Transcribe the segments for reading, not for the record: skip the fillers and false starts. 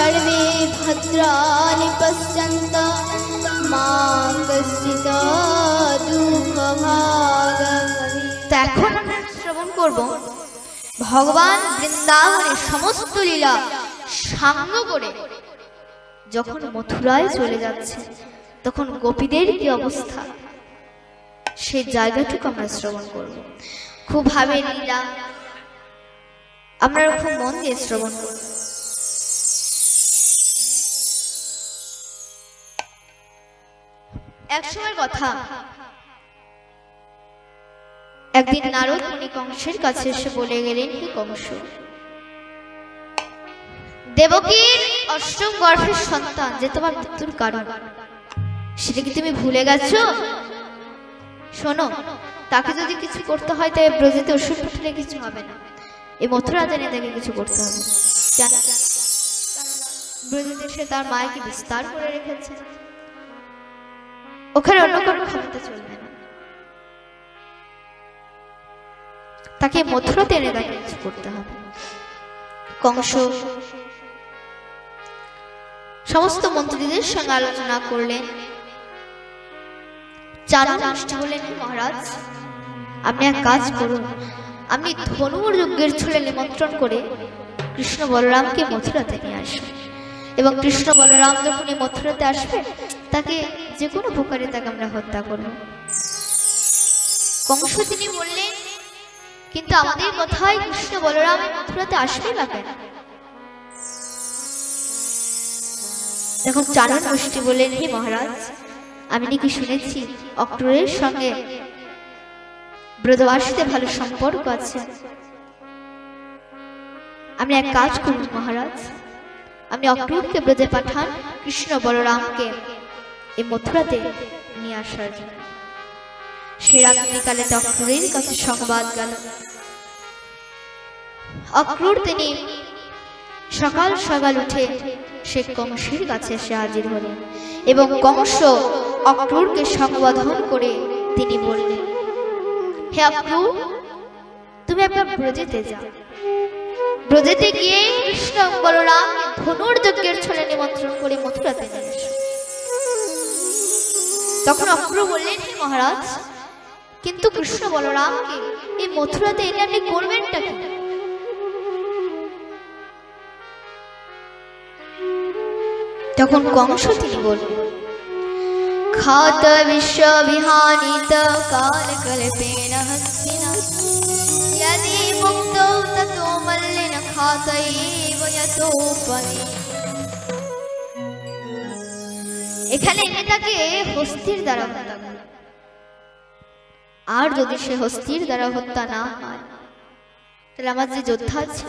सर्वे भद्राणि पश्यन्तु मा कश्चित् दुःखभाग् भवेत्। এখন আমরা শ্রবণ করব ভগবান বৃন্দাবনের সমস্ত লীলা সাঙ্গ করে যখন মথুরায় চলে যাচ্ছে তখন গোপীদের কি অবস্থা সেই জায়গাটুকু আমরা শ্রবণ করব। খুব ভাবে লীলা আমরা খুব মন দিয়ে শ্রবণ করব। এক সময়ের কথা, একদিন নারদ মুনি কংসের কাছে এসে বলে গেলেন, হে কংস, দেবকীর অষ্টম গর্ভের সন্তান যে তোমার মৃত্যুর কারণ, সেটা কি তুমি ভুলে গেছো? শোনো, তাকে যদি কিছু করতে হয় তবে ব্রজেতে ওষুধ পাঠালে কিছু হবে না, এই মথুরা জেনে তাকে কিছু করতে হবে। ব্রজেতে সে তার মায়কে বিস্তার করে রেখেছে, ওখানে অন্য কোনো ক্ষমতা চলবে না, তাকে মথুরাতে এনে তাকে কিছু করতে হবে। কংস সমস্ত মন্ত্রীদের সঙ্গে আলোচনা করলেন। চারণ রাষ্ট্র বললেন, মহারাজ আপনি এক কাজ করুন, আপনি ধনুর যজ্ঞের ছলে নিমন্ত্রণ করে কৃষ্ণ বলরামকে মথুরাতে নিয়ে আসবেন, এবং কৃষ্ণ বলরাম যখন এই মথুরাতে আসবে তাকে যে কোনো প্রকারে তাকে আমরা হত্যা করব। কংস তিনি বললেন, কিন্তু আমাদের কথায় কৃষ্ণ বলরাম মথুরাতে আসবে না কেন? তখন চারণ গোষ্ঠী বললেন, হে মহারাজ, আমি নাকি শুনেছি অক্রূরের সঙ্গে ব্রজবাসীতে ভালো সম্পর্ক আছে। আপনি এক কাজ করুন মহারাজ, আপনি অক্রূরকে ব্রজে পাঠান কৃষ্ণ বলরামকে এই মথুরাতে নিয়ে আসার জন্য। সে রাত্রিকালে অক্রূরের কাছে সংবাদ গেল। অক্রূর তিনি সকাল সকাল উঠে সে কংসের কাছে এসে হাজির হলেন, এবং কংস অক্রূরকে সংবোধন করে তিনি বললেন, হে অক্রূর, তুমি একবার ব্রজেতে যাও, ব্রজেতে গিয়ে কৃষ্ণ বলরাম ধনুর যজ্ঞের ছলে নিমন্ত্রণ করে মথুরাতে নিয়ে এসো। তখন অক্রূর বললেন, হে মহারাজ, কিন্তু কৃষ্ণ বলরামকে এই মথুরাতে এনে আপনি করবেনটা কি? তখন কংস তিনি বললেন, খাত বিশ্ব বিহানিত কাল কল্পেন হস্তিনা यदि मुक्तो ततो मल्लिन खातैव यतोपनि। এখানে এনে তাকে হস্তির দ্বারা হত্যা করে, আর যদি সে হস্তির দ্বারা হত্যা না হয় তাহলে আমার যে যোদ্ধা আছে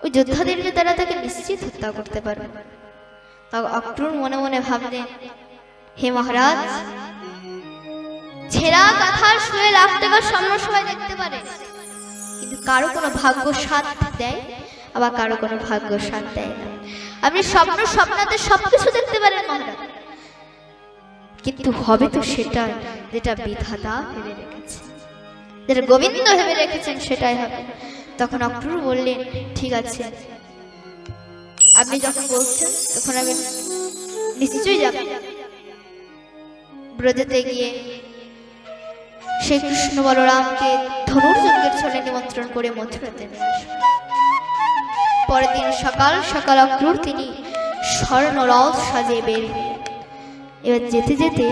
ওই যোদ্ধাদেরকে দ্বারা তাকে নিশ্চিত হত্যা করতে পারবে। তখন অক্রূর মনে মনে ভাবলেন, হে মহারাজ, ছেঁড়া কাঁথার শুয়ে লাখ টাকা স্বর্ণ সবাই দেখতে পারে, কিন্তু কারো কোনো ভাগ্য সাথ দেয়, আবার কারো কোনো ভাগ্য সাথ দেয় না। আপনি স্বপ্নাতে সবকিছু দেখতে পারেন মহারাজ, কিন্তু হবে তো সেটা যেটা বিধাতা ভেবে রেখেছে, যেটা গোবিন্দ ভেবে রেখেছেন সেটাই হবে। তখন অক্রূর বললেন, ঠিক আছে, আপনি যখন বলছেন তখন আমি নিশ্চয়ই যাব। ব্রজেতে গিয়ে শ্রী কৃষ্ণ বলরামকে ধনুর যজ্ঞের ছলে নিমন্ত্রণ করে মথুরাতে নিয়ে আসবে। পরের দিন সকাল সকাল অক্রূর তিনি স্বর্ণরথ সাজিয়ে বের হলেন। এবার যেতে যেতে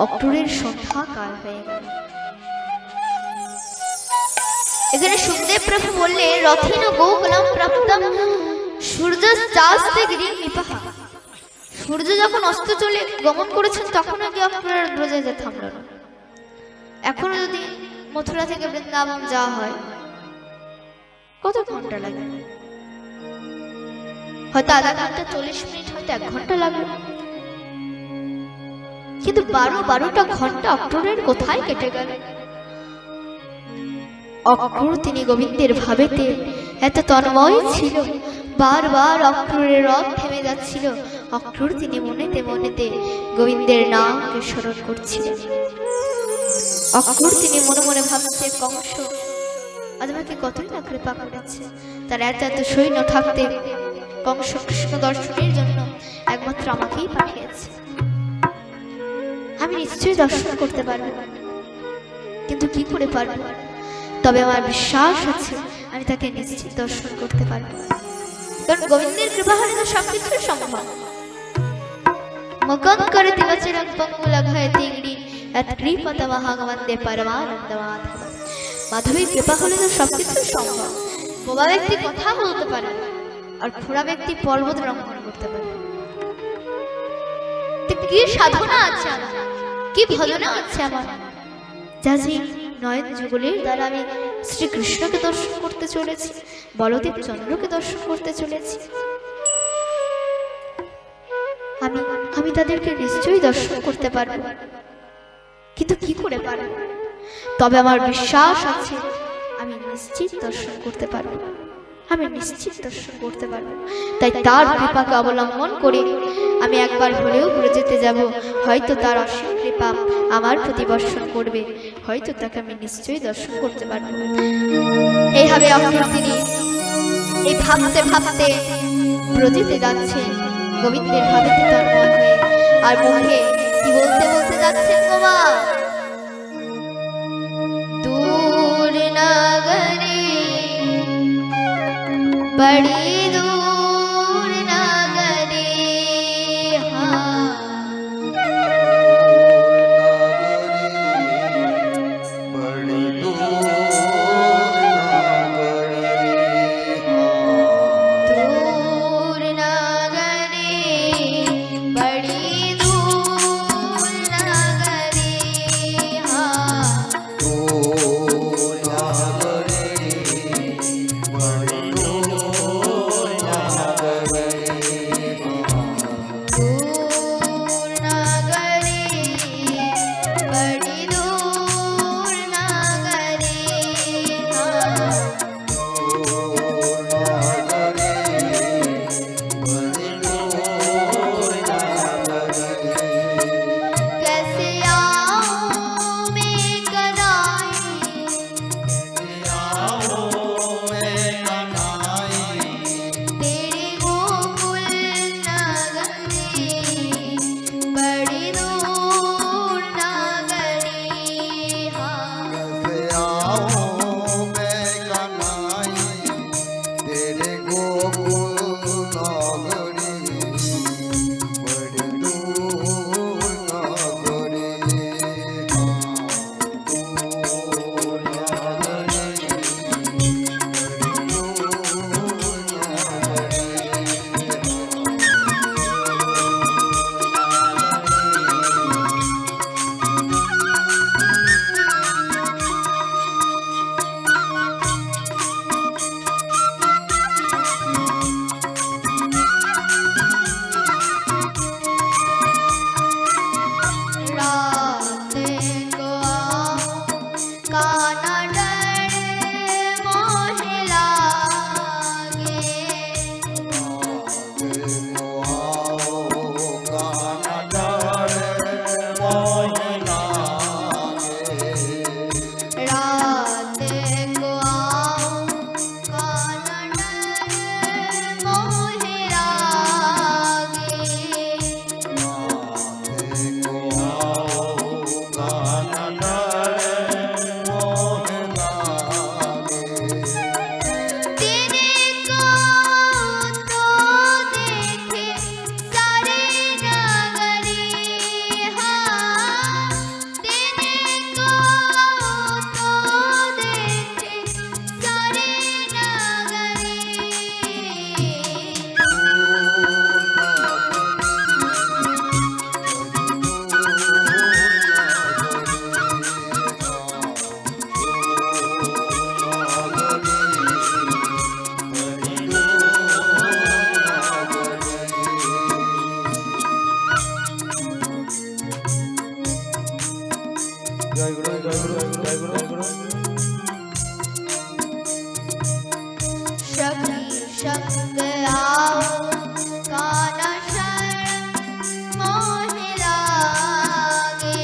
অক্রূরের সন্ধ্যা কাল হয়ে গেল। এখানে সুখদেব প্রভু বললে, রথিন গোকুলম প্রাপ্তম সূর্যাস্তে গিরিং নিপাহা। সূর্য যখন অস্ত চলে গমন করেছেন তখন কি অক্রূরের ব্রজে যে থামল না। এখনো যদি মথুরা থেকে বৃন্দাবন যাওয়া হয় কত ঘন্টা লাগে? হয়তো আধা ঘন্টা, 40 মিনিট, হয়তো 1 ঘন্টা লাগবে, কিন্তু 12টা ঘন্টা অক্রূরের কোথায় কেটে গেল? অক্রূর তিনি গোবিন্দের ভাবেতে এত তন্ময় ছিল, বারবার অক্রূরের রথ থেমে যাচ্ছিল। অক্রূর তিনি মনেতে মনেতে গোবিন্দের নামকে স্মরণ করছিলেন। অক্রূর তিনি মনে মনে ভাবছে, কংস আজ আমাকে কতই না কৃপা করেছে, তার এত এত সৈন্য থাকতে কংস কৃষ্ণ দর্শনের জন্য একমাত্র আমাকেই পাঠিয়েছে। আমি নিশ্চয়ই দর্শন করতে পারবো, কিন্তু কি করে পারবো? তবে আমার বিশ্বাস আছে আমি তাকে নিশ্চিত দর্শন করতে পারবো, কারণ গোবিন্দের কৃপা হলে তো সবকিছু সম্ভব। মুকং করতি বচনং পঙ্গুলঘয়তি গিরি তৎকৃপতমহং বন্দে পরমানন্দ মাধব। মাধবের কৃপা হলে তো সবকিছু সম্ভব। বোবা ব্যক্তি কথা বলতে পারে আর খোড়া ব্যক্তি পর্বত লঙ্ঘন করতে পারে। কি সাধনা আছে আমার, কি ভজনা আছে আমার, যা যে নয়ন যুগলের দ্বারা আমি শ্রীকৃষ্ণকে দর্শন করতে চলেছি, বলদেব চন্দ্রকে দর্শন করতে চলেছি। আমি তাদেরকে নিশ্চয়ই দর্শন করতে পারবো, কিন্তু কি করে পারবো? তবে আমার বিশ্বাস আছে আমি নিশ্চিত দর্শন করতে পারবো, আমি নিশ্চিত দর্শন করতে পারবো। তাই তার কৃপাকে অবলম্বন করে আমি একবার হলেও ঘুরে যেতে যাব। হয়তো তার অসীম কৃপা আমার প্রতি বর্ষণ করবে, হয়তো তাকে আমি নিশ্চয়ই দর্শন করতে পারবো। এইভাবে অকৃতিনি এই ভাবতে ভাবতে ব্রজেতে যাচ্ছে, গোবিন্দের ভাবেতে তন্ময় হয়ে, আর মুখে কি বলতে বলতে যাচ্ছেন গোমা? दूर नगरी बड़ी दूर नगरी, हाँ बड़ी दूर दूर नगरी बड़ी दूर नगरी, हाँ दूर नगरी बड़ी दूर नगरी, हाँ कैसे आऊं मैं कनाई, तेरी गोकुल नगरी बड़ी दूर नगरी, हाँ तेरे गोकुल नगरी बड़ी दूर नगरी, दूर रात को आऊं काना डर मोहे लागे, रात को आऊं काना डर मोहे लागे, तेरे को तो देखे सारे नगरी, हाँ तेरे को तो देखे सारे नगरी, जय गुरु जय गुरु जय गुरु जय गुरु शक्ति शब्द आओ काना शरण मोहे लागे,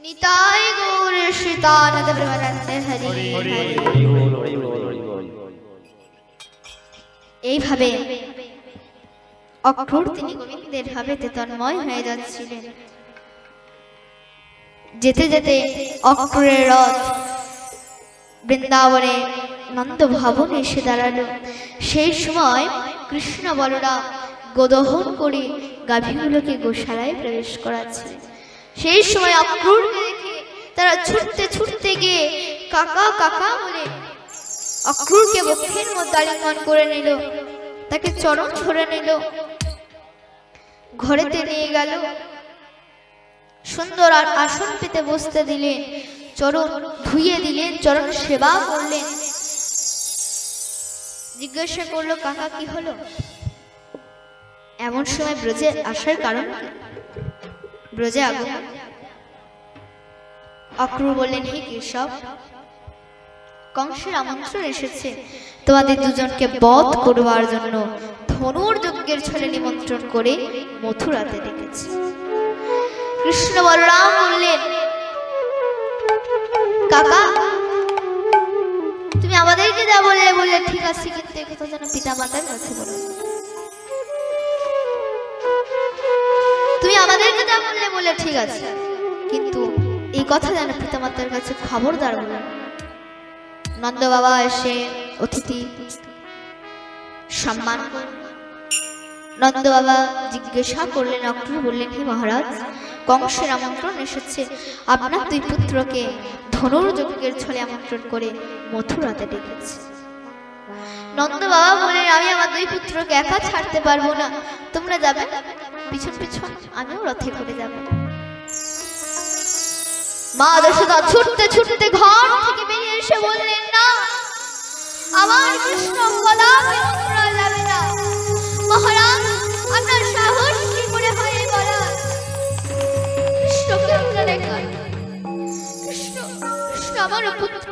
নিতাই গৌর শ্রীতানন্দ প্রেমানন্দে হরি হরি। এইভাবে অক্রূর তিনি গোবিন্দের ভাবে তন্ময় হয়ে যাচ্ছিলেন। যেতে যেতে অক্রূরের রথ বৃন্দাবনে নন্দ ভবনে এসে দাঁড়ালো। সেই সময় কৃষ্ণ বলরাম গোদহন করে গাভীগুলোকে গোশালায় প্রবেশ করাচ্ছে। সেই সময় অক্রূরকে দেখে তারা ছুটতে ছুটতে গিয়ে কাকা কাকা বলে অক্রূরকে বক্ষের মধ্যে আলিঙ্গন করে নিল, তাকে চরণ ধরে নিল, ঘরেতে নিয়ে গেল, সুন্দর আর আসন পেতে বসতে দিলেন, চরণ ধুইয়ে দিলেন, চরণ সেবা করলেন। জিজ্ঞাসা করলো কাকা কি হলো, এমন সময় ব্রজে আসার কারণ কি? ব্রজে আগমন। অক্রূর বললেন হে কেশব, কংসের আমন্ত্রণ এসেছে তোমাদের দুজনকে বধ করবার জন্য। ধনুর যজ্ঞের ছলে নিমন্ত্রণ করে মথুরাতে ডেকেছে। কৃষ্ণ বলরাম বললেন কাকা তুমি আমাদেরকে যা বললে বললে ঠিক আছে, কিন্তু এই কথা যেন পিতা মাতার কাছে বলো। তুমি আমাদেরকে যা বললে বলে ঠিক আছে, কিন্তু এই কথা যেন পিতা মাতার কাছে খবরদার বলো। নন্দ বাবা এসে অতিথি সম্মান করলেন। নন্দ বাবা জিজ্ঞাসা করলেন, অক্রূর বললেন হে মহারাজ, কংসের আমন্ত্রণ এসেছে আপনার দুই পুত্রকে ধনুর্যজ্ঞের ছলে আমন্ত্রণ করে মথুরাতে ডেকেছে। নন্দ বাবা বললেন আমি আমার দুই পুত্রকে একা ছাড়তে পারবো না, তোমরা যাবে পিছন পিছন, আমিও রথে করে যাব। মা যশোদা ছুটতে ছুটতে ঘর থেকে বেরিয়ে এসে বললেন না, আমার কৃষ্ণ কদাপি মথুরা যাবে না। মহারাজ আপনার সাহস কি করে হয় এই বলা? কৃষ্ণকে আপনার একা, কৃষ্ণ কৃষ্ণ আমার পুত্র,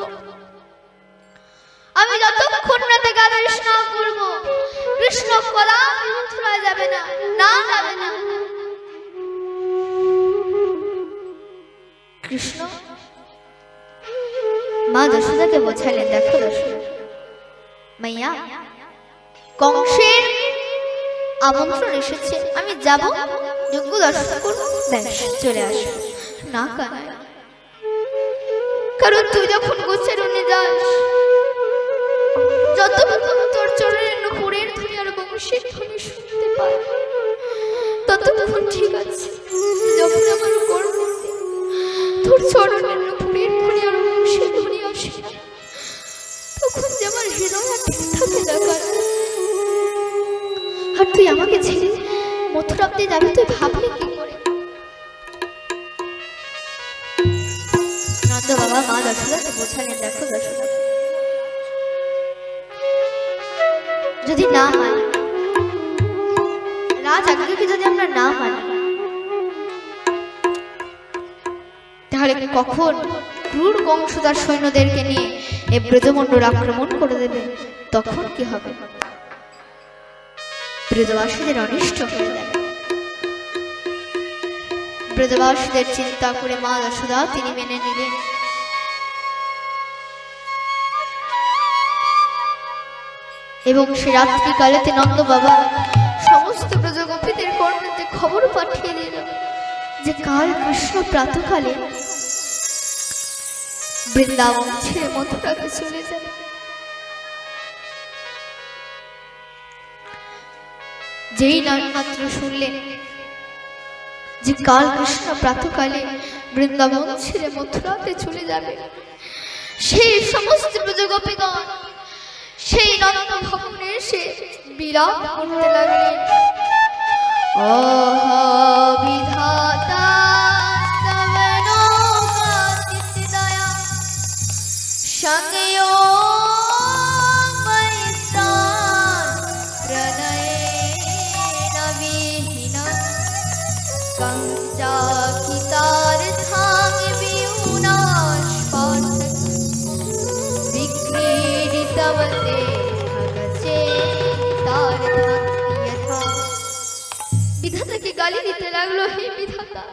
আমি যতক্ষণ রাতে গাদারিস না করবো কৃষ্ণ কদাপি মথুরা যাবে না, না যাবে না। কৃষ্ণ মা যশোদাকে বোঝালেন, দেখো যশোদা মাইয়া, কংসের আমন্ত্রণ এসেছে, আমি যাব, যজ্ঞ দর্শন করবো, ব্যাস চলে আসবো। না কানাই, কারণ তুই যখন গোছের উনি যাস, যতক্ষণ তোর চরণের নুপুরের ধ্বনি আর বংশের ধ্বনি শুনতে পাই ততক্ষণ ঠিক আছে। যখন আমার গর্ব তোর চরণের নুপুরের ধ্বনি আর বংশের ধ্বনি আসে, তখন যে আমার হৃদয় আর ঠিক থাকে না। আর তুই আমাকে ছেড়ে মথুরাতে যাবি, তুই ভাবলি কি করে? নন্দ বাবা মা যশোদাকে বোঝালেন, দেখো যশোদা, যদি না মানি, রাজ আজ্ঞাকে যদি আমরা না মানি, তাহলে কখন ক্রূর কংস তার সৈন্যদেরকে নিয়ে এই ব্রজমণ্ডল আক্রমণ করে দেবে, তখন কি হবে? ব্রজবাসীদের অনিষ্ট হয়ে যাবে। ব্রজবাসীদের চিন্তা করে মা যশোদা তিনি মেনে নিলেন। এবং সে রাত্রিকালেতে নন্দ বাবা সমস্ত ব্রজগোপীদের কর্ণেতে খবর পাঠিয়ে দিল যে কাল কৃষ্ণ প্রাতকালে বৃন্দাবন ছেড়ে মথুরাকে চলে যাবে। যেই মাত্র শুনলেন যে কাল কৃষ্ণ প্রাতকালে বৃন্দাবন ছেড়ে মথুরাতে চলে যাবে, সেই সমস্ত ব্রজগোপীগণ সেই নন্দ ভবনে এসে বিলাপ করতে লাগলেন। ওহ বিধাতা সঙ্গেও বিধাতাকে গালি দিতে লাগলো, হে বিধাতা,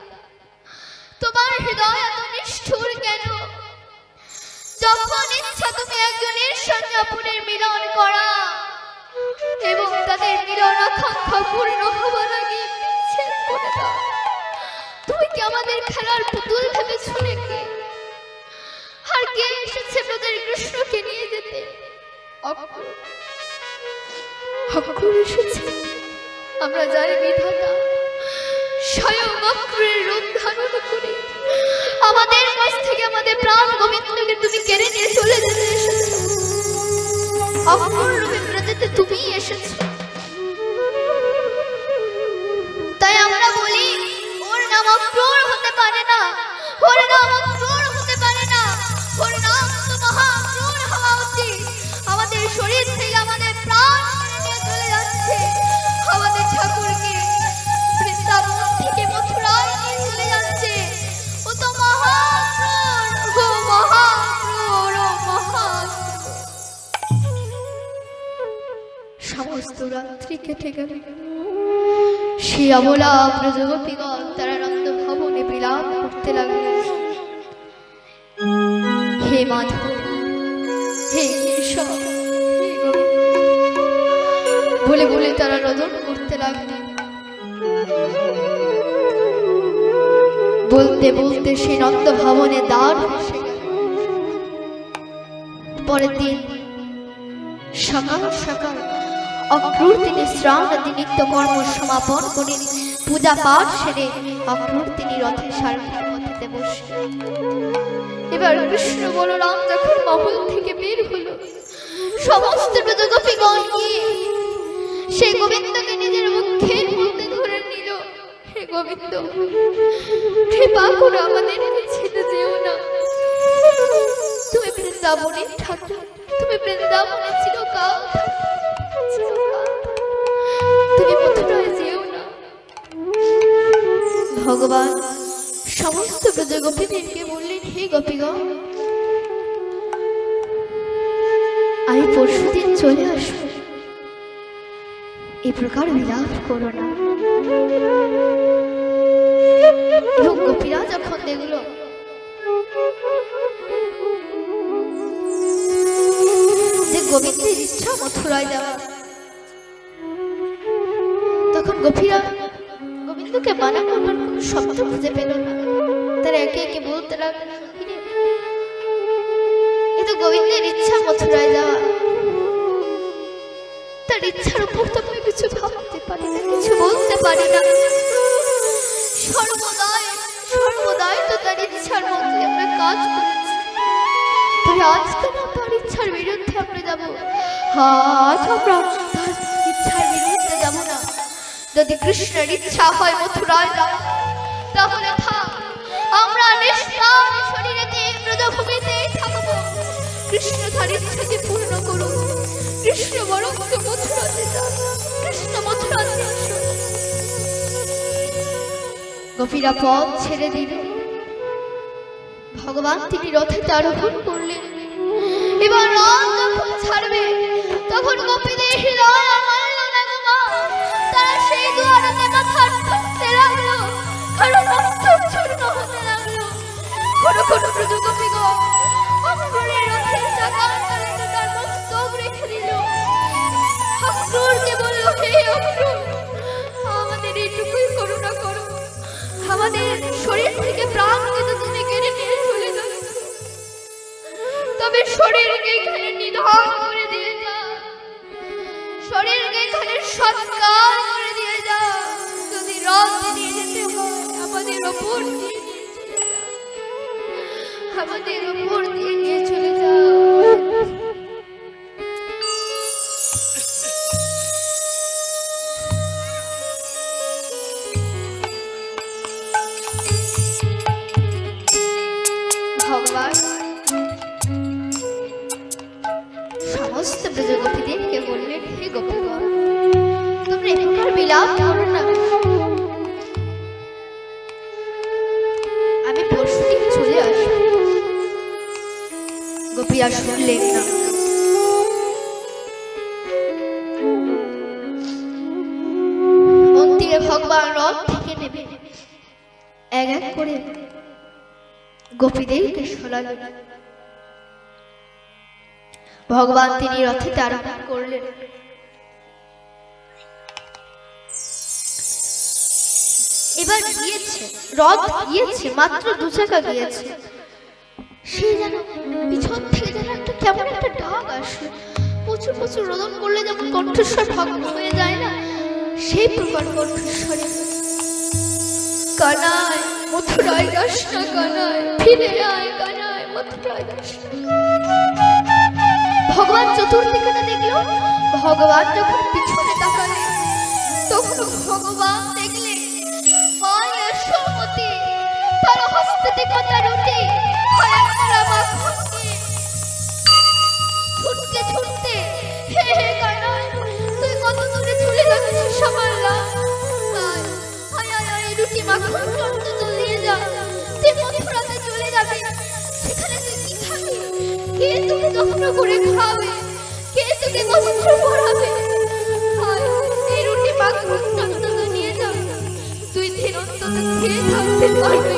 তোমার হৃদয় এত যখন ইচ্ছা তুমি একজনের সঙ্গে অপরের মিলন করা এবং তাদের মিলন আকাঙ্ক্ষা পূর্ণ হবার আগে বিচ্ছেদ করে দাও। তুমি কি আমাদের খেলার পুতুল ভেবেছ নাকি? আর কে এসেছে ব্রজের কৃষ্ণকে নিয়ে যেতে? অক্রূর এসেছে। আমরা জানি বিধাতা স্বয়ং অক্রূরের রূপ ধারণ করে আমাদের কাছ থেকে আমাদের প্রাণ গোবিন্দকে তুমি কেড়ে নিয়ে চলে যেতে এসেছো। অক্রূর রূপে ব্রজেতে তুমি এসেছো। তাই আমরা বলি ওর নাম অক্রূর হতে পারে না, ওর নাম অক্রূর হতে পারে না, ওর নাম তো মহা অক্রূর হওয়া উচিত। আমাদের শরীর থেকে আমাদের প্রাণ নিয়ে চলে যাচ্ছে, আমাদের ঠাকুরকে বৃন্দাবন থেকে মথুরায় নিয়ে চলে যাচ্ছে। ও তো মহা অক্রূর, ও মহা অক্রূর, ও মহা সমস্ত রাত্রি কেটে গেল। সেই অবলা ব্রজগোপীগণ তারা নন্দ ভবনে বিলাপ করতে লাগলেন। হে মাধব, হে কেশব, হে গোবিন্দ বলে বলে তারা রোদন করতে লাগলেন। বলতে বলতে সেই নন্দ ভবনে দ্বার এসে গেল। পরের দিন সকাল সকাল অক্রূর তিনি স্নান আদি নিত্য কর্ম সমাপন করে পূজা পাঠ সেরে অক্রূর তিনি রথে সারথির পথেতে বসলেন। এবার কৃষ্ণ বলরাম যখন মহল থেকে বের হলো, সমস্ত ব্রজগোপীগণ গিয়ে সেই গোবিন্দকে নিজের মুখের মধ্যে ধরে নিল। হে গোবিন্দ, কৃপা করে আমাদেরকে ছেড়ে যেও না। তুমি বৃন্দাবনের ঠাকুর, তুমি বৃন্দাবনে চিরকাল, তুমি মথুরায় যেও না। ভগবান সমস্ত ব্রজগোপীদেরকে বললেন, হে গোপীগণ, আমি পরশুদিন চলে আসব, এই প্রকার বিলাপ করো না। এবং গোপীরা যখন দেখলো যে গোবিন্দের ইচ্ছা মথুরায় যাওয়া, তখন গোপীরা গোবিন্দকে মানা করবার কোন শব্দ খুঁজে পেল না। তারা একে একে বলতে লাগলো, কিন্তু গোবিন্দের ইচ্ছা মথুরায় যাওয়া, তার ইচ্ছার উপর তো আমি কিছু ভাবতে পারি না, কিছু বলতে পারি না। সর্বদাই সর্বদাই তো তার ইচ্ছার মধ্যে আমরা কাজ করেছি। তবে আজকে না তার ইচ্ছার বিরুদ্ধে আমরা যাবো? আজ আমরা তার ইচ্ছার বিরুদ্ধে যাব না। যদি কৃষ্ণের ইচ্ছা হয় মথুরায় যাওয়া, তাহলে থাক, আমরা নিষ্প্রাণ শরীরেতে ব্রজভূমিতে থাকবো। কৃষ্ণ তার ইচ্ছাকে পূর্ণ করুন। কৃষ্ণ বরং তো মথুরাতে যান, কৃষ্ণ মথুরাতে আসুন। গোপীরা পথ ছেড়ে দিল। ভগবান তিনি রথে আরোহণ করলেন। এবার রথ যখন ছাড়বে, তখন গোপীদের হৃদয় মানল না গো মা। তারা সেই দুয়ারতে মাথা ঠুকতে লাগলো, কারো মস্তক চূর্ণ হতে লাগলো। কোনো কোনো ব্রজগোপীগণ অক্রূরের রথের চাকার তলাতে তার মস্তক রেখে দিল। অক্রূরকে বলল, হে অক্রূর, আমাদের এইটুকুই করুণা করো। আমাদের শরীর থেকে প্রাণকে তো তুমি কেড়ে নিয়ে চলে যাচ্ছ, তবে শরীরকে এখানে নিধন করে দিয়ে যাও, শরীরকে এখানে সৎকার করে দিয়ে যাও। যদি রথ নিয়ে যেতে হয়, আমাদের ওপর দিয়ে নিয়ে চলে যাও, আমাদের ওপর দিয়ে নিয়ে চলে যাও। ভগবান সমস্ত ব্রজগোপীদেরকে বললেন, হে গোপীগণ, তোমরা এখানকার বিলাপ করো না। আমি পরশুদিন চলে আসবো। গোপীরা শুনলেন না। অন্তিমে ভগবান রথ থেকে নেবে এক এক করে গোপীদেরকে শোনালেন। ভগবান তিনি রথেতে আরোহণ করলেন। এবার গিয়েছে, রথ গিয়েছে, মাত্র 2 চাকা গিয়েছে, সে যেন পিছন থেকে যেন একটা কেমন একটা ডাক আসে, প্রচুর প্রচুর রোদন করলে যেমন কণ্ঠস্বর ভগ্ন হয়ে যায় না, সেই প্রকার কণ্ঠস্বরে, কানাই মথুরায় যাস না, কানাই ফিরে আয়, কানাই মথুরায় যাস না। ভগবান চতুর্দিকে দেখলো, ভগবান যখন পিছনে তাকালেন তখন ভগবান দেখলেন মা যশোমতী তার হস্তে কটা রুটি আর একটা মাখন নিয়ে ছুটতে ছুটতে, হে হে কানাই তুই কত দূরে চলে যাচ্ছিস আমার লাল, আয় আয় আয় রুটি মাখন অন্তত নিয়ে যা, তুই মথুরাতে চলে যাবি, সেখানে তুই কি খাবি, কে তোকে যত্ন করে খাবে, কে তোকে বস্ত্র পরাবে, এই রুটি মাখন অন্তত নিয়ে যা, 2 দিন অন্তত খেয়ে থাকতে পারবি,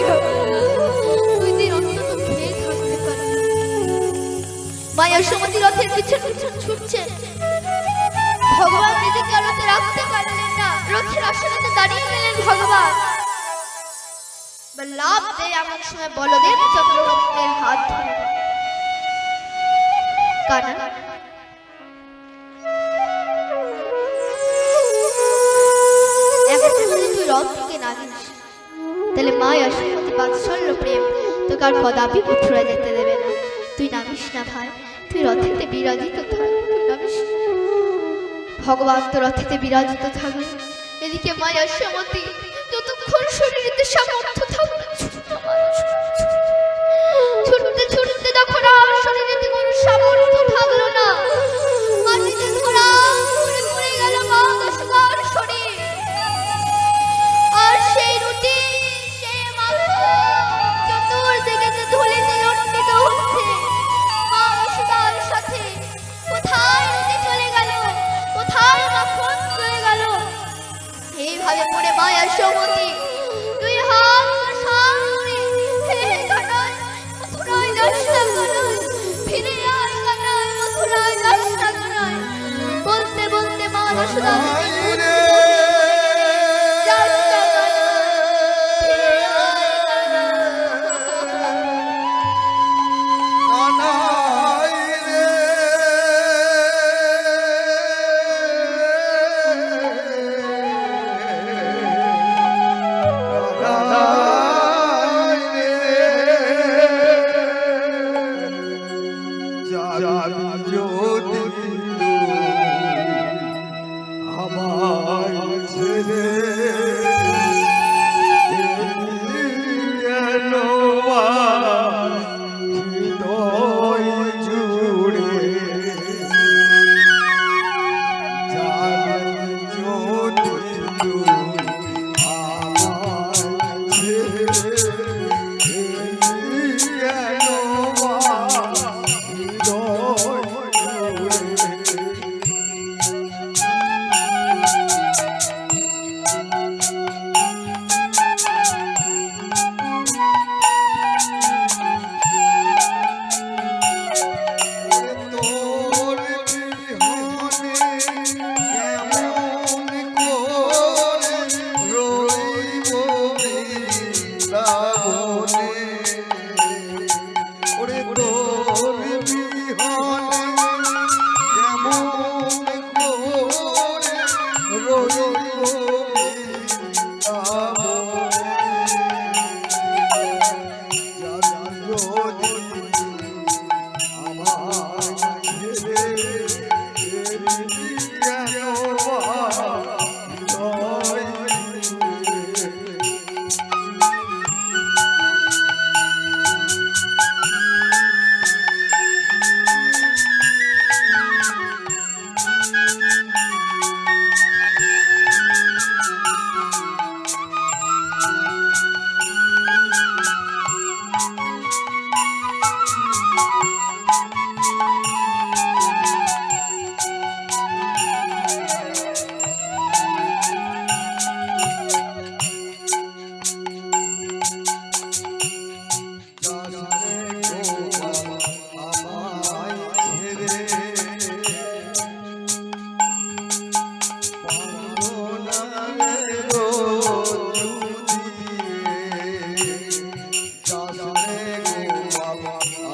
2 দিন অন্তত খেয়ে থাকতে পারবি। মা যশোমতী রথের পিছন পিছন ছুটছেন, ভগবান নিজেকে আর রথে রাখতে পারলেন না, রথের আসনে দাঁড়িয়ে গেলেন ভগবান। লাভ দেয় এমন সময় বলদেব চক্রবর্তীর হাত ধরে, কানা এখন যদি তুই রথ থেকে নামিস তাহলে মা যশোমতী বাৎসল্য প্রেম তোকে আর কদাপি মথুরা যেতে দেবে না, তুই নামিস না ভাই, তুই রথেতে বিরাজিত থাক, তুই নামিস। ভগবান তো রথেতে বিরাজিত থাকবে, এদিকে মা যশোমতী যতক্ষণ শরীরেতে সামর্থ্য থাকবে ছুটতে ছুটতে যখন আর শরীরেতে কোনো সামর্থ্য থাকলো না, মাটিতে ধরা পড়ে পড়ে গেল মা যশোদার শরীর, আর সেই রুটি সেই মাখন চতুর্দিকে যে ধুলিতে লণ্ডিত হচ্ছে, মা যশোদার সাথে কোথায় রুটি চলে গেল, কোথায় মাখন চলে গেল, এইভাবে পড়ে মা যশোমতী 2 হাত সামনে, হে কানাই মথুরায় যাস না, কানাই ফিরে আয়, কানাই মথুরায় যাস না, কানাই বলতে বলতে মা যশোদা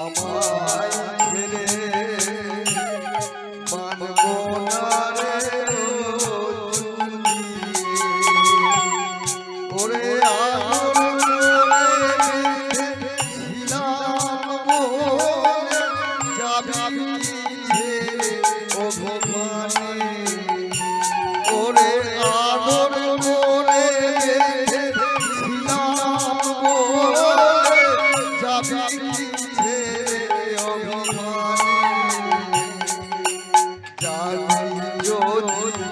আমায় ছেড়ে মানবো না রে ওরে আদর করে ছিলাম বলে যাবি ছেড়ে অভিমানে ওরে আদর করে ছিলাম বলে যাবি ছেড়ে অভিমানে যাবি যদি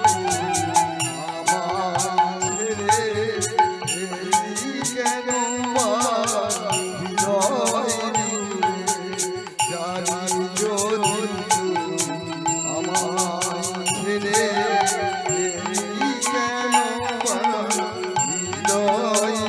আমার ছেড়ে এলি কেন হৃদয় যাবি যদি আমার ছেড়ে এলি কেন হৃদয়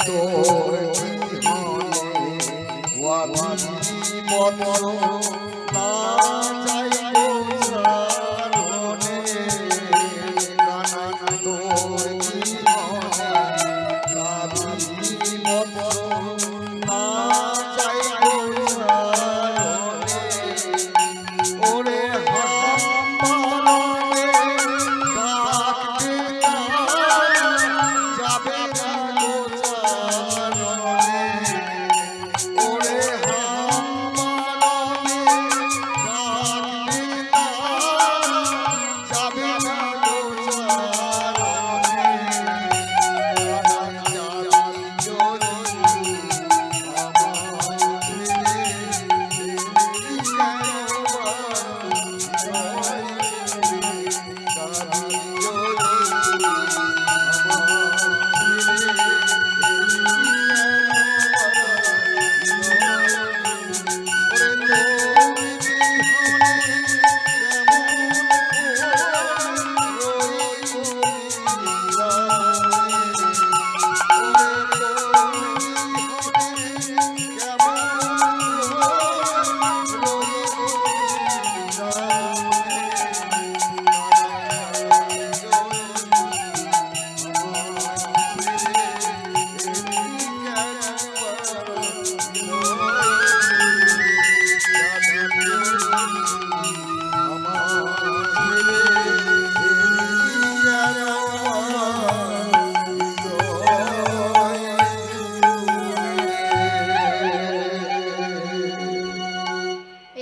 তো বৎস না যাই গোচারণে কানা তোর জীবনে নাভি বৎস না যাই গোচারণে ওরে হাম্বারে ডাকতে যাবে না গোচারণে ওরে হাম্বারে ডাকতে যাবে না গোচারণে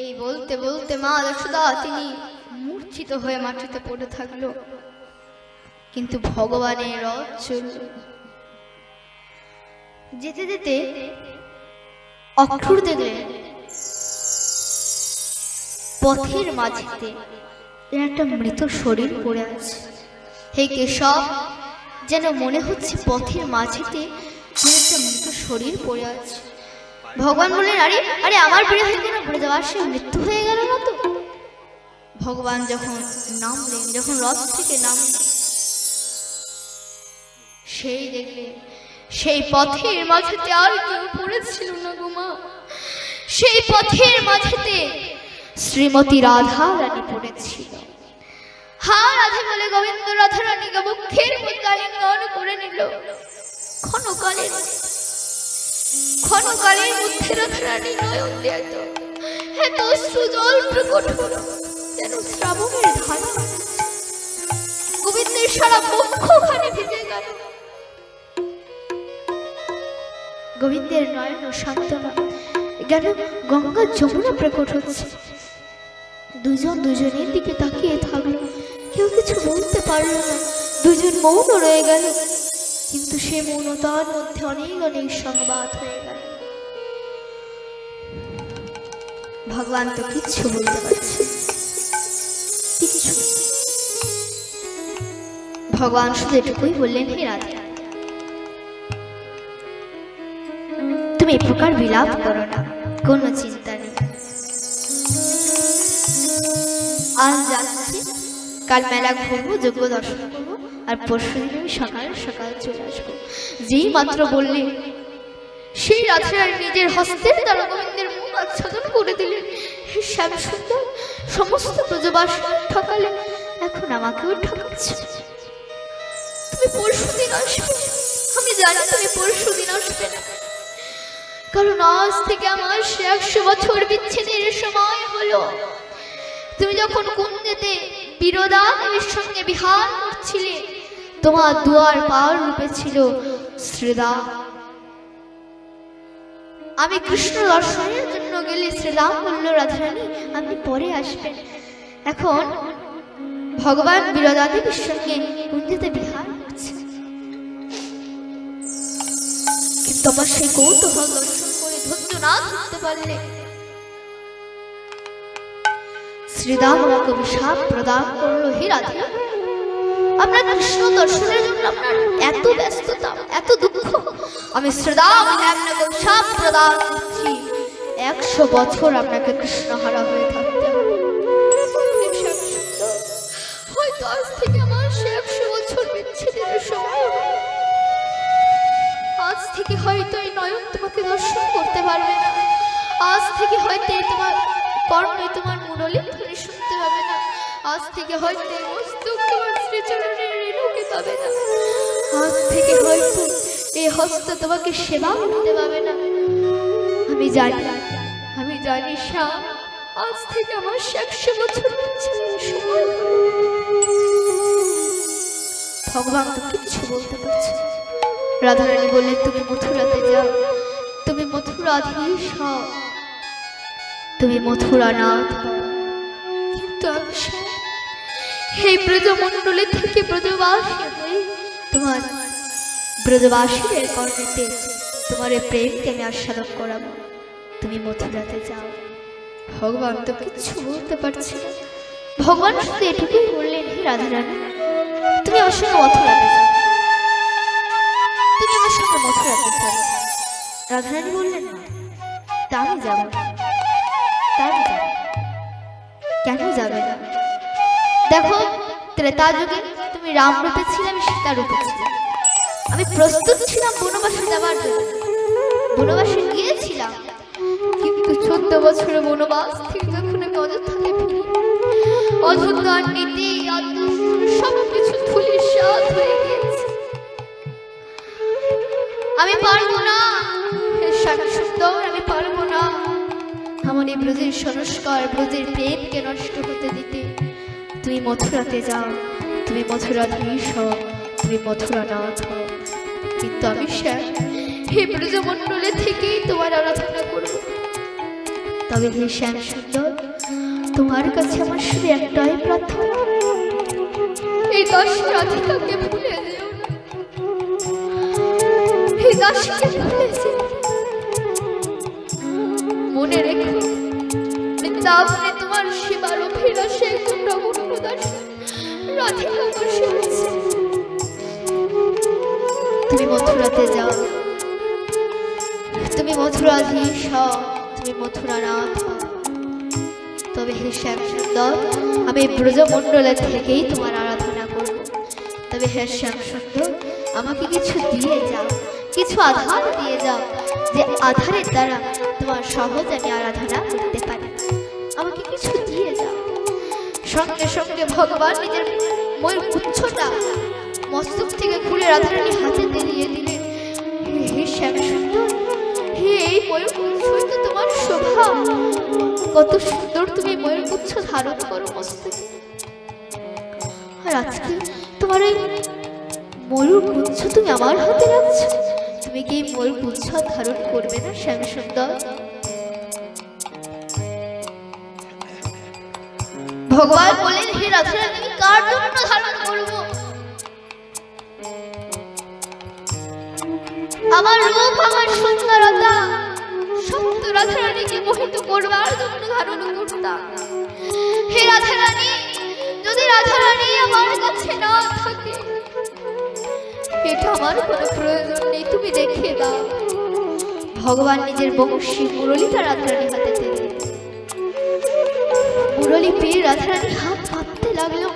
এই বলতে বলতে মা যশোদা তিনি মূর্ছিত হয়ে মাটিতে পড়ে থাকলো, কিন্তু ভগবানের রথ চলল। যেতে যেতে অক্রূর দেখলেন পথের মাঝেতে এর একটা মৃত শরীর পড়ে আছে। হে কেশব, যেন মনে হচ্ছে পথের মাঝেতে কোন একটা মৃত শরীর পড়ে আছে। ভগবান বললেন, আরে আরে আমার বিয়ে হয়ে গেল, পড়ে যাওয়ার সে মৃত্যু হয়ে গেল না তো? ভগবান যখন নামলেন, যখন রথ থেকে নামলেন, সেই দেখলেন সেই পথের মাঝেতে আর কেউ পড়েছিল না গো মা। সেই পথের মাঝেতে শ্রীমতী রাধা রানী পড়েছিল। হা রাধে বলে গোবিন্দ রাধা রানীকে মুখের মধ্যে আলিঙ্গন করে নিল। ক্ষণকালের মধ্যে রাধা রানী নয়ন দিয়াত এত অশ্রু জল প্রকট হল যেন শ্রাবণের ধারা। গোবিন্দের সারা বক্ষখানে ভিজে গেল। গোবিন্দের নয়ন সান্ত্বনা গেল গঙ্গা যমুনা প্রকট হচ্ছে। দুজন দুজনের দিকে তাকিয়ে থাকলো, কেউ কিছু বলতে পারল না। দুজন মৌন রয়ে গেল, কিন্তু সে মৌনতার মধ্যে অনেক অনেক সংবাদ হয়ে গেল। ভগবান তো কিচ্ছু বলতে পারছে, কিচ্ছু। ভগবান শুধু এটুকুই বললেন, হে রাধা, তুমি এই প্রকার বিলাপ করো না, কোনো চিন্তা নেই। আজ যাচ্ছি, কাল মেলা ঘুরবো, যজ্ঞ দর্শন করবো, আর পরশু দিন আমি সকাল সকাল চলে আসবো। যেই মাত্র বললেন, সেই রাধা নিজের হস্তের দ্বারা গোবিন্দের মুখ আচ্ছাদন করে দিলেন। হে শ্যাম সুন্দর, সমস্ত ব্রজবাসী ঠকালে, এখন আমাকেও ঠকাচ্ছ। তুমি পরশু দিন আসবে, আমি জানি তুমি পরশু দিন আসবে না, কারণ আজ থেকে আমার 100 বছর বিচ্ছেদের সময় হলো। তুমি যখন কুন্দেতে বিরোদানের সঙ্গে বিহার করছিলে, তোমার দুয়ার পার রূপে ছিল শ্রীরাম। আমি কৃষ্ণ দর্শনের জন্য গেলে শ্রীরাম বলল, রাধারানী আপনি পরে আসবেন। এখন ভগবান বিরোদাদেবীর সঙ্গে কুন্দেতে বিহার করছে, কিন্তু আমার সেই কৌতূহল দর্শন করে ধৈর্য না ধরতে পারলে শ্রীরাম আমাকে অভিশাপ প্রদান করলো। হে রাধা, আপনার কৃষ্ণ দর্শনের জন্য আপনার এত ব্যস্ততা, এত দুঃখ, আমি শ্রীরাম আপনাকে অভিশাপ প্রদান করছি, 100 বছর আপনাকে কৃষ্ণহারা হয়ে থাকতে হবে। হয়তো আজ থেকে আমার 100 বছর বিচ্ছেদের সময় হবে। আজ থেকে হয়তো এই নয়ন তোমাকে দর্শন করতে পারবে না, আজ থেকে হয়তো তোমার কর্ণে তোমার মুরলী ধ্বনি শুনতে হবে না। আজ থেকে হয়তো মস্তক তোমার শ্রীচরণের রেণুকে পাবে না। আজ থেকে হয়তো এই হস্ত তোমাকে সেবা করতে পাবে না। আমি জানি শ্যাম, আজ থেকে আমার 100 বছর সময়। ভগবান তো কিচ্ছু বলতে পারছে না। রাধারানী বললেন, তুমি মথুরাতে যাও, তুমি মথুরাধীশ হও, তুমি মথুরানাথ হও। কিন্তু আমি এই ব্রজমণ্ডলী থেকে ব্রজবাসী হয়ে তোমার ব্রজবাসীদের কর্ণেতে তোমার এই প্রেমকে আমি আস্বাদন করাবো। তুমি মথুরাতে যাও। ভগবান তো কিচ্ছু বলতে পারছে না। ভগবান শুধু এটুকুই বললেন, হে রাধারানী, তুমি আমার সঙ্গে মথুরাতে যাও, তুমি আমার সঙ্গে মথুরাতে যাও। রাধারানী বললেন, না, তা আমি যাব না, তা আমি যাব। কেন যাবে না? দেখো, ত্রেতা যুগে তুমি রাম রূপে ছিলে, আমি সীতা রূপে ছিলাম। আমি প্রস্তুত ছিলাম বনবাসে যাবার জন্য, বনবাসে গিয়েছিলাম। কিন্তু 14 বছরের বনবাস থেকে যখন আমি অযোধ্যাতে ফিরি, অযোধ্যার নীতি সবকিছু ধূলিসাৎ হয়ে গিয়েছে। আমি পারবো না, সুন্দর, আমি পারবো না আমার এই ব্রজের সংস্কার, ব্রজের প্রেমকে নষ্ট হতে দিতে। তুমি মথুরাতে যাও, তুমি মথুরাধীশ হও, তুমি মথুরানাথ হও। কিন্তু আমি শ্যাম, হে ব্রজমণ্ডলে থেকেই তোমার আরাধনা করব। তবে হে শ্যাম সুন্দর, তোমার কাছে আমার শুধু একটাই প্রার্থনা, এই দাসী রাধিকাকে ভুলে যেও না, এই দাসীকে ভুলে যেও। মনে রেখো, বৃন্দাবনে তোমার সেবার অভিলাষে একজন নগণ্য দাসী রাধিকা বসে আছে। তুমি মথুরাতে যাও, তুমি মথুরাধীশ হও, তুমি মথুরানাথ হও। তবে হে শ্যাম সুন্দর, আমি ব্রজমণ্ডলে থেকেই তোমার আরাধনা করব। তবে হে শ্যাম সুন্দর, আমাকে কিছু দিয়ে যাও, কিছু আধার দিয়ে যাও, যে আধারের দ্বারা তোমার সহজ আমি আরাধনা করতে পারি। আমাকে কিছু দিয়ে যাও। সঙ্গে সঙ্গে ভগবান নিজের ময়ূর পুচ্ছটা মস্তক থেকে খুলে রাধারানী হাতে দিয়ে দিলেন। হে শ্যাম সুন্দর, হে এই ময়ূর পুচ্ছই তো তোমার শোভা। কত সুন্দর তুমি ময়ূর পুচ্ছ ধারণ করো মস্তকে। আর আজকে তোমার এই ময়ূর পুচ্ছ তুমি আমার হাতে রাখছো। তুমি কি ময়ূর পুচ্ছ ধারণ করবে না শ্যাম সুন্দর? ভগবান বলেন, হে রাধারানী, আমি কার জন্য ধারণ করব? আমার রূপ, আমার সুন্দরতা সব তো রাধারানীকে মোহিত করবার জন্য ধারণ করতাম। হে রাধারানী, যদি রাধারানী আমার কাছে না থাকে, এটা আমার কোনো প্রয়োজন নেই, তুমি দেখে দাও। ভগবান নিজের বংশী মুরলীটা রাধারানীর হাতে দিলেন। মুরলী পেয়ে রাধারানী হাত কাঁপতে লাগলো।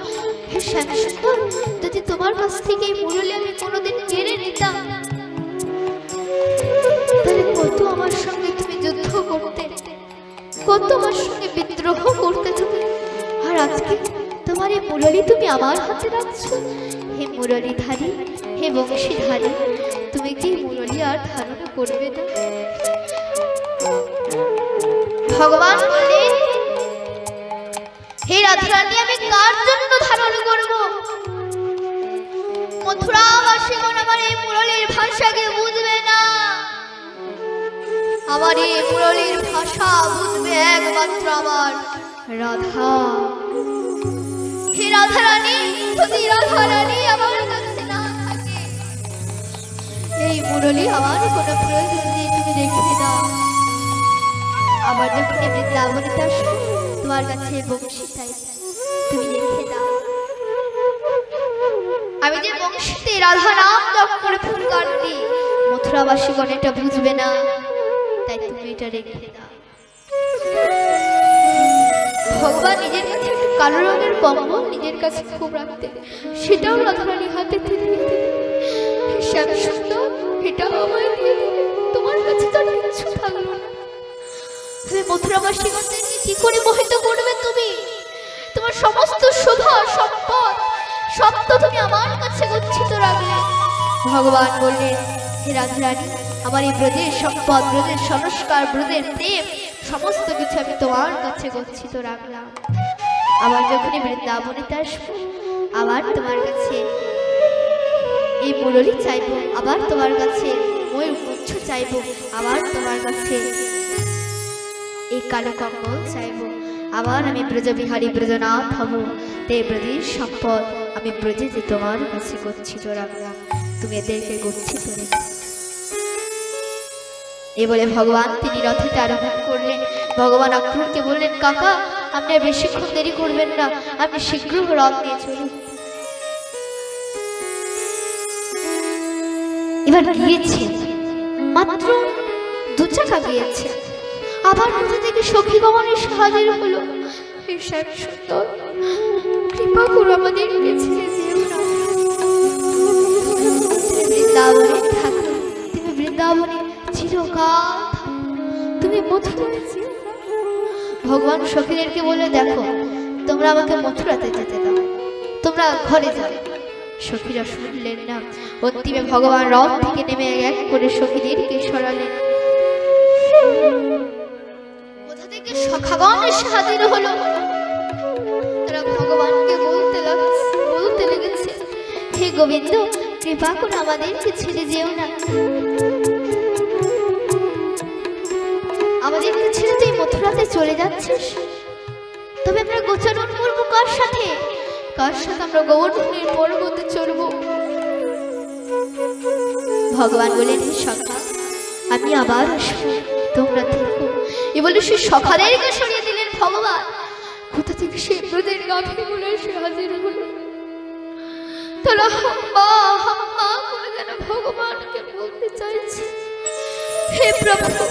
হে শ্যাম সুন্দর, যদি তোমার কাছ থেকে এই মুরলী আমি কোনোদিন কেড়ে নিতাম, তাহলে কত আমার সঙ্গে তুমি যুদ্ধ করতে, কত আমার সঙ্গে বিদ্রোহ করতে তুমি। আর আজকে তোমার এই মুরলী তুমি আমার হাতে রাখছো। হে মুরলীধারী, হে বংশীধারী, তুমি কি মুরলী আর ধারণ করবে না? ভগবান বললেন, হে রাধারানী, আমি কার জন্য ধারণ করব? মথুরাবাসীগণ আমার এই মুরলীর ভাষাকে বুঝবে না। আমার এই মুরলীর ভাষা বুঝবে একমাত্র আমার রাধা। হে রাধারানী, যদি রাধারানী আমার কাছে না থাকে, এই মুরলী আমার কোনো প্রয়োজন নেই, তুমি রেখে দাও। আমার যখন বৃন্দাবনীতে আসবে, তোমার কাছে বংশী চাই, তুমি রেখে দাও। আমি যে বংশীতে রাধা নাম জপ করে ফুল কাটবি, মথুরাবাসীগণ এটা বুঝবে না, তাই তুমি এটা রেখে দাও। ভগবান নিজের কাছে একটু কালো রঙের কম্বল নিজের কাছে খুব রাখতেন, সেটাও রাধারানীর হাতে দিয়ে দিলেন। শ্যাম সুন্দর, এটাও আমায় দিয়ে দিলেন। তোমার কাছে তো কিছু থাকলো না। তুমি মথুরাবাসীগণকে কি করে মোহিত করবে তুমি? তোমার সমস্ত শোভা সম্পদ সব তো তুমি আমার কাছে গচ্ছিত রাখলে। ভগবান বললেন, হে রাধারানী, আমার এই ব্রজের সম্পদ, ব্রজের সংস্কার, ব্রজের প্রেম সমস্ত কিছু আমি তোমার কাছে গচ্ছিত রাখলাম। আবার যখনই বৃন্দাবনেতে আসবো, আবার তোমার কাছে এই মুরলী চাইবো, আবার তোমার কাছে ময়ূর গুচ্ছ চাইবো, আবার তোমার কাছে এই কালো কম্বল চাইবো। আবার আমি ব্রজবিহারী ব্রজনাথ হব। তে ব্রজের সম্পদ আমি ব্রজে যে তোমার কাছে গচ্ছিত রাখলাম, তুমি এদেরকে গচ্ছিত রেখো। এই বলে ভগবান তিনি রথেতে আরোহণ করলেন। ভগবান অক্রূরকে বললেন, কাকা আপনি আর বেশিক্ষণ দেরি করবেন না, আপনি শীঘ্র রথ নিয়ে চলুন। এবার গিয়েছে, মাত্র 2 চাকা গিয়েছে, আবার কোথা থেকে সখীগণ এসে হাজির হলো। হে শ্যাম সুন্দর, কৃপা করো আমাদের ছেড়ে যেও না। বৃন্দাবনে থাকো, তুমি বৃন্দাবনে চিরকাল তুমি মথুরায় যেও না। ভগবান সখীদেরকে বলে, দেখো তোমরা আমাকে মথুরাতে যেতে দাও, তোমরা ঘরে যাও। সখীরা শুনলেন না। অন্তিমে ভগবান রথ থেকে নেমে এক করে সখীদেরকে সরালেন। কোথা থেকে সখাগণ এসে হাজির হলো। তারা ভগবানকে বলতে লেগেছে, হে গোবিন্দ, কৃপা করে আমাদেরকে ছেড়ে যেও না, আমাদেরকে ছেড়ে তুই মথুরাতে চলে যাচ্ছিস, তবে আমরা গোচরণ করবো কার সাথে? কার সাথে আমরা গোবর্ধনের পর্বতে চড়ব? ভগবান বলেন, হে সখা, আমি আবার আসবো, তোমরা থেকো। এ বলে সে সখাদেরকে সরিয়ে দিলেন ভগবান। কোথা থেকে সে ব্রজের গাভীগুলো এসে হাজির হলো। তারা হাম্মা হাম্মা করে যেন ভগবানকে বলতে চাইছে, হে প্রভু,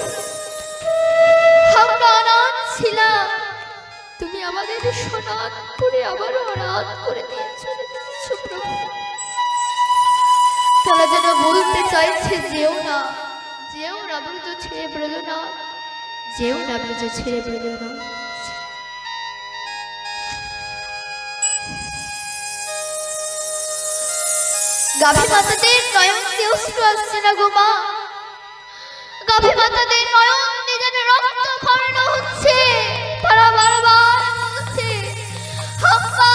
আমরা অনাথ ছিলাম, তুমি আমাদের সনাত করে আবারও অনাথ করে দিয়েছো প্রভু। তারা যেন বলতে চাইছে, যেও না, যেও না ব্রজ ছেড়ে ব্রজনাথ, যেও না ব্রজ ছেড়ে ব্রজনাথ। গাভী মাতাদের নয়ন দিয়ে অশ্রু আসছে না গো মা, গাভী মাতাদের নয়ন দিয়ে যেন রক্ত খর্ণ হচ্ছে। তারা বারবার বলছে, হাম্মা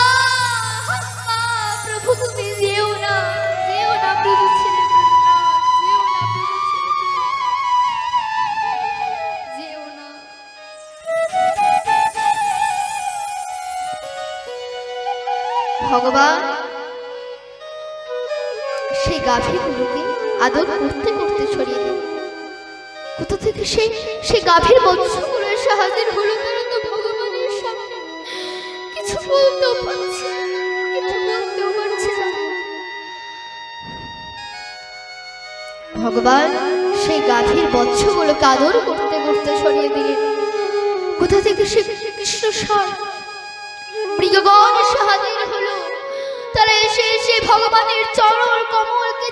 হাম্মা, প্রভু তুমি যেও না, যেও না প্রভু ছেড়ে ব্রজনাথ, যেও না প্রভু ছেড়ে, যেও না। ভগবান সেই গাভীগুলোকে আদর করতে করতে ছড়িয়ে দিল। কোথা থেকে সেই গাভীর বৎসগুলো এসে হাজির হলো। তারা তো ভগবানের সামনে কিছু বলতেও পারছে না। ভগবান সেই গাভীর বৎসগুলোকে আদর করতে করতে ছড়িয়ে দিলেন। কোথা থেকে সে কৃষ্ণ সার মৃগগণ এসে হাজির হলো। তারা এসে এসে ভগবানের চরণ কমলকে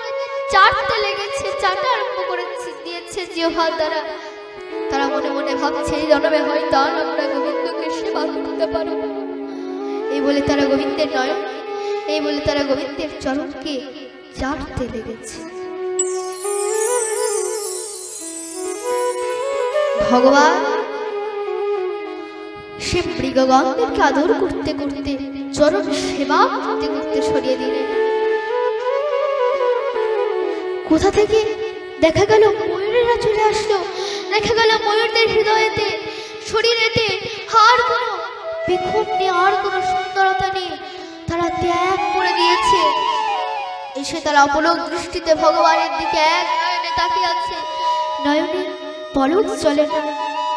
চাটতে লেগেছে, চাটা আরম্ভ করে দিয়েছে জিহ্বার দ্বারা। তারা মনে মনে ভাবছে, এই জন্মে হয়তো আমরা গোবিন্দকে সেবা করতে পারব। এই বলে তারা গোবিন্দের নয়ন, এই বলে তারা গোবিন্দের চরণকে চাটতে লেগেছে। ভগবান সে মৃগগণদেরকে আদর করতে করতে, চরণ সেবা করতে করতে সরিয়ে দিলেন। কোথা থেকে দেখা গেল ময়ূরেরা চলে আসলো। দেখা গেল ময়ূরদের হৃদয়েতে, শরীরেতে আর কোনো বিক্ষোভ নেই, আর কোনো সুন্দরতা নেই, তারা ত্যাগ করে দিয়েছে। এসে তারা অপলক দৃষ্টিতে ভগবানের দিকে এক নয়নে তাকিয়ে আছে। নয়নে পলক চলে না,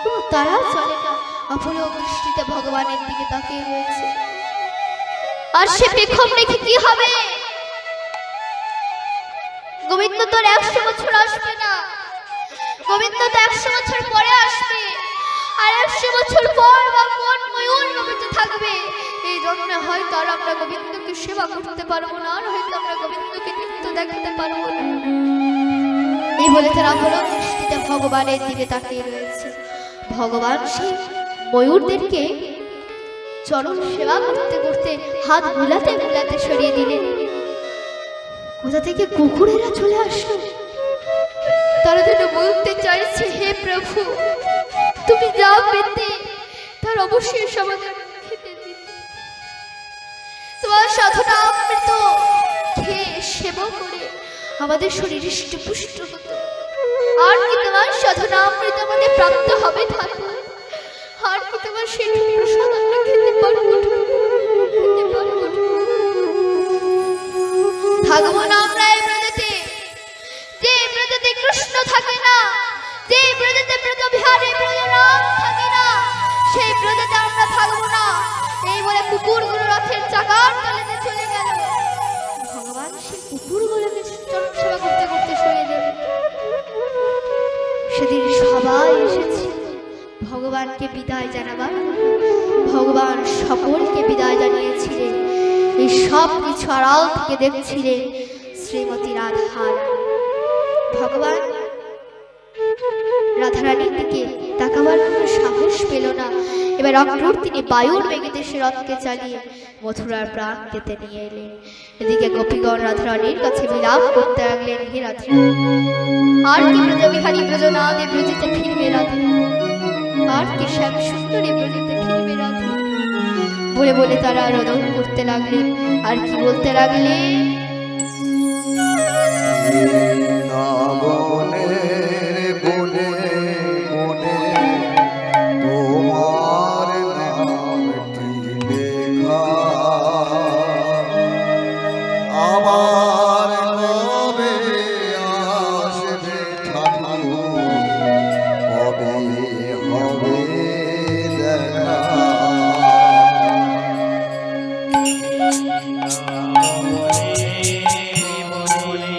কোনো তারা চলে না, অপলক দৃষ্টিতে ভগবানের দিকে তাকিয়ে রয়েছে। আর সে বিক্ষোভ রেখে কি হবে? গোবিন্দ তোর 100 বছর আসবে না, গোবিন্দ তো 100 বছর পরে আসবে। আর 100 বছর পর বা কোন ময়ূর বেঁচে থাকবে? এই জন্মে হয়তো আর আমরা গোবিন্দকে সেবা করতে পারবো না, আর হয়তো আমরা গোবিন্দকে নিত্য দেখাতে পারবো না। এই বলে তারা অপলক দৃষ্টিতে ভগবানের দিকে তাকিয়ে রয়েছে। ভগবান সেই ময়ূরদেরকে চরণ সেবা করতে করতে হাত বুলাতে বুলাতে সরিয়ে দিলেন। কোথা থেকে কুকুরেরা চলে আসলো, তারা যেন বলতে চাইছে, হে প্রভু, তুমি যা পেতে তার অবশ্যই সমাধান খেতে দিন। তোমার সাধনা অমৃত খেয়ে সেবা করে আমাদের শরীর হৃষ্টপুষ্ট হতো। আর কি তোমার সাধনা অমৃত আমাদের প্রাপ্ত হবে ঠাকুর? আর কি তোমার সেই প্রসাদ আমরা খেতে পারবো? খেতে পারবো? থাকবো না আমরা এই ব্রজেতে, যে ব্রজেতে কৃষ্ণ থাকে না, যে ব্রজেতে ব্রজ বিহারী ব্রজরাম থাকে না, সেই ব্রজেতে আমরা থাকবো না। এই বলে কুকুরগুলো রথের চাকার তলে চলে গেল। ভগবান সেই কুকুরগুলোকে চরণ সেবা করতে করতে সরিয়ে দেবে। সেদিন সবাই এসেছে ভগবানকে বিদায় জানাবার। ভগবান সকলকে বিদায় জানিয়েছিলেন। এই সব কিছু আড়াল থেকে দেখছিলেন শ্রীমতী রাধার। ভগবান রাধারানীর দিকে তাকাবার কোনো সাহস পেল না। এবার অক্রূর তিনি বায়ুর বেগেতে সে রথকে চালিয়ে মথুরার প্রাণ পেতে নিয়ে এলেন। এদিকে গোপীগণ রাধারানীর কাছে বিলাপ করতে লাগলেন, হে রাধা, আর কি ব্রজবিহারী ব্রজনাথে ব্রজিতে ফিরবে রাধা, আর কি শ্যাম সুন্দরী ব্রজিতে ফিরবে রাধা বলে বলে তারা রোদন করতে লাগলেন। আর কি বলতে লাগলেন? বৃন্দাবনের বনে বনে তোমার নামটি লেখা, আমার কবে আসবে ঠাকুর, কবে হবে দেখা। বনে বনে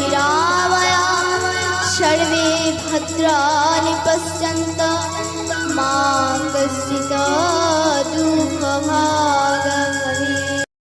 निरामया सर्वे भद्राणि पश्यन्तु मा कश्चित् दुःखभाग्